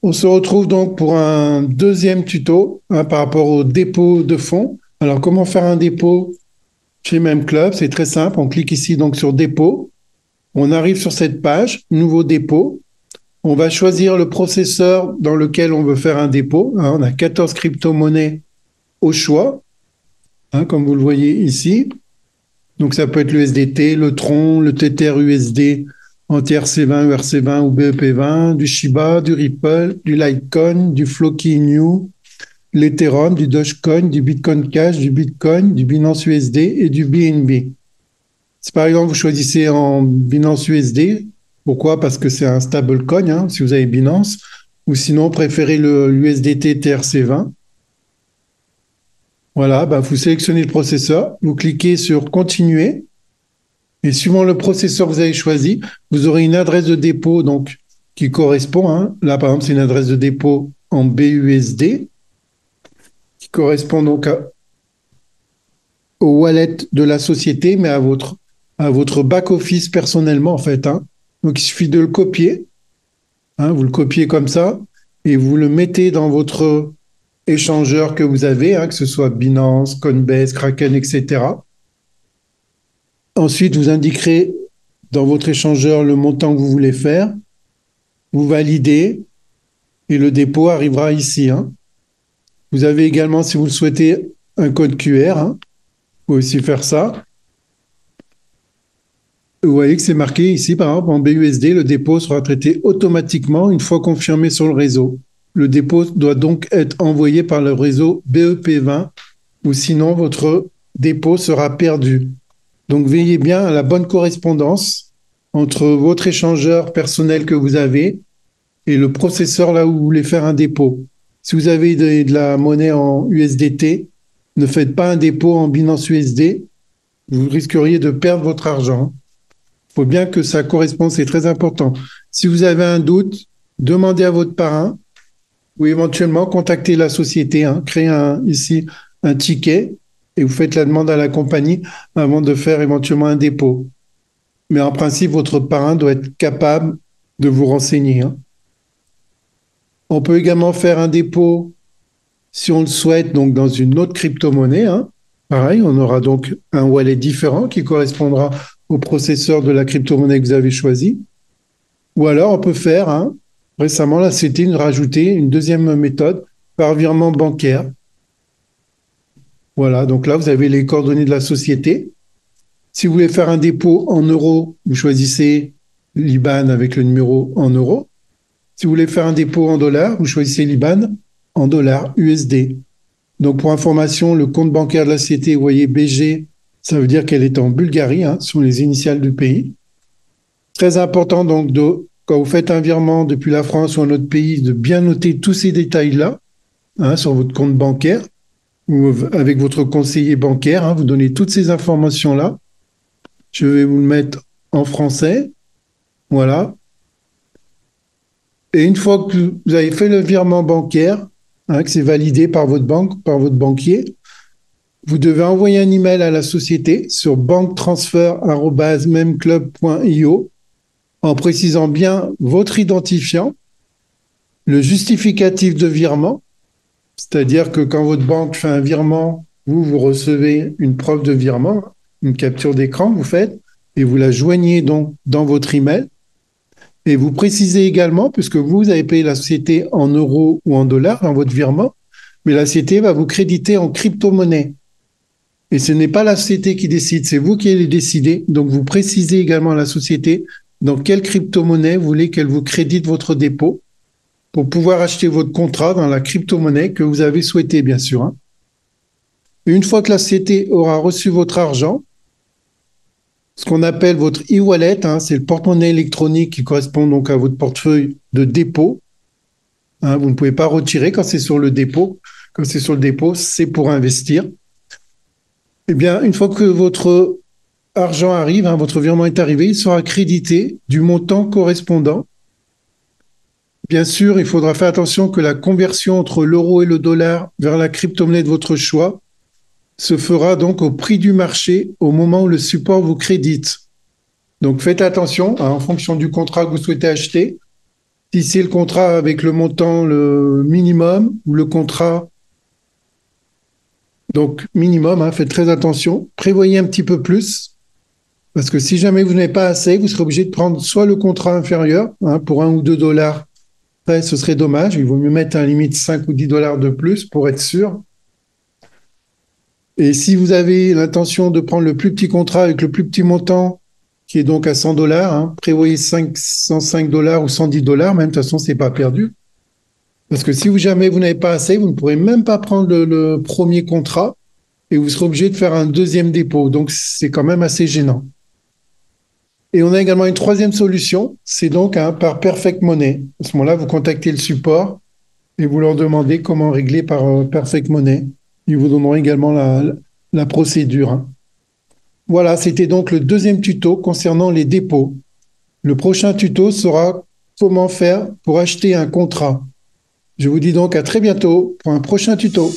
On se retrouve donc pour un deuxième tuto par rapport au dépôt de fonds. Alors, comment faire un dépôt chez MemClub? C'est très simple. On clique ici donc sur dépôt. On arrive sur cette page, nouveau dépôt. On va choisir le processeur dans lequel on veut faire un dépôt. On a 14 crypto-monnaies au choix, comme vous le voyez ici. Donc, ça peut être le USDT, le Tron, le Tether USD en TRC20, ERC20 ou BEP20, du Shiba, du Ripple, du Litecoin, du Floki New, l'Ethereum, du Dogecoin, du Bitcoin Cash, du Bitcoin, du Binance USD et du BNB. Si par exemple vous choisissez en Binance USD, pourquoi? Parce que c'est un stablecoin, si vous avez Binance, ou sinon préférez l'USDT TRC20. Voilà, vous sélectionnez le processeur, vous cliquez sur Continuer, et suivant le processeur que vous avez choisi, vous aurez une adresse de dépôt donc, qui correspond. Là, par exemple, c'est une adresse de dépôt en BUSD qui correspond donc au wallet de la société, mais à votre back-office personnellement, en fait. Donc, il suffit de le copier. Vous le copiez comme ça et vous le mettez dans votre échangeur que vous avez, que ce soit Binance, Coinbase, Kraken, etc. Ensuite, vous indiquerez dans votre échangeur le montant que vous voulez faire. Vous validez et le dépôt arrivera ici. Vous avez également, si vous le souhaitez, un code QR. Vous pouvez aussi faire ça. Vous voyez que c'est marqué ici, par exemple, en BUSD, le dépôt sera traité automatiquement une fois confirmé sur le réseau. Le dépôt doit donc être envoyé par le réseau BEP20 ou sinon votre dépôt sera perdu. Donc veillez bien à la bonne correspondance entre votre échangeur personnel que vous avez et le processeur là où vous voulez faire un dépôt. Si vous avez de la monnaie en USDT, ne faites pas un dépôt en Binance USD, vous risqueriez de perdre votre argent. Il faut bien que ça corresponde, c'est très important. Si vous avez un doute, demandez à votre parrain ou éventuellement contactez la société, créez ici un ticket et vous faites la demande à la compagnie avant de faire éventuellement un dépôt. Mais en principe, votre parrain doit être capable de vous renseigner. On peut également faire un dépôt, si on le souhaite, donc dans une autre crypto-monnaie. Pareil, on aura donc un wallet différent qui correspondra au processeur de la crypto-monnaie que vous avez choisi. Ou alors, on peut faire, récemment, là, c'était rajouter une deuxième méthode par virement bancaire. Voilà, donc là, vous avez les coordonnées de la société. Si vous voulez faire un dépôt en euros, vous choisissez l'IBAN avec le numéro en euros. Si vous voulez faire un dépôt en dollars, vous choisissez l'IBAN en dollars USD. Donc, pour information, le compte bancaire de la société, vous voyez BG, ça veut dire qu'elle est en Bulgarie, sur les initiales du pays. Très important, donc, quand vous faites un virement depuis la France ou un autre pays, de bien noter tous ces détails-là sur votre compte bancaire ou avec votre conseiller bancaire. Vous donnez toutes ces informations-là. Je vais vous le mettre en français. Voilà. Et une fois que vous avez fait le virement bancaire, que c'est validé par votre banque, par votre banquier, vous devez envoyer un email à la société sur banktransfer@memclub.io en précisant bien votre identifiant, le justificatif de virement, c'est-à-dire que quand votre banque fait un virement, vous recevez une preuve de virement, une capture d'écran, vous faites, et vous la joignez donc dans votre email. Et vous précisez également, puisque vous avez payé la société en euros ou en dollars dans votre virement, mais la société va vous créditer en crypto-monnaie. Et ce n'est pas la société qui décide, c'est vous qui allez décider. Donc vous précisez également à la société dans quelle crypto-monnaie vous voulez qu'elle vous crédite votre dépôt pour pouvoir acheter votre contrat dans la crypto-monnaie que vous avez souhaité, bien sûr. Une fois que la société aura reçu votre argent, ce qu'on appelle votre e-wallet, c'est le porte-monnaie électronique qui correspond donc à votre portefeuille de dépôt. Vous ne pouvez pas retirer quand c'est sur le dépôt. Quand c'est sur le dépôt, c'est pour investir. Eh bien, une fois que votre argent arrive, votre virement est arrivé, il sera crédité du montant correspondant. Bien sûr, il faudra faire attention que la conversion entre l'euro et le dollar vers la crypto-monnaie de votre choix se fera donc au prix du marché au moment où le support vous crédite. Donc faites attention en fonction du contrat que vous souhaitez acheter. si c'est le contrat avec le montant le minimum ou le contrat donc minimum, hein, faites très attention. Prévoyez un petit peu plus parce que si jamais vous n'avez pas assez, vous serez obligé de prendre soit le contrat inférieur hein, pour 1 ou 2 dollars. Après, ce serait dommage. Il vaut mieux mettre un limite 5 ou 10 dollars de plus pour être sûr. Et si vous avez l'intention de prendre le plus petit contrat avec le plus petit montant, qui est donc à 100 dollars, hein, prévoyez 105 dollars ou 110 dollars, même de toute façon, c'est pas perdu. Parce que si jamais vous n'avez pas assez, vous ne pourrez même pas prendre le premier contrat et vous serez obligé de faire un deuxième dépôt. Donc, c'est quand même assez gênant. Et on a également une troisième solution, c'est donc par Perfect Money. À ce moment-là, vous contactez le support et vous leur demandez comment régler par Perfect Money. Ils vous donneront également la procédure. Hein. Voilà, c'était donc le deuxième tuto concernant les dépôts. Le prochain tuto sera comment faire pour acheter un contrat. Je vous dis donc à très bientôt pour un prochain tuto.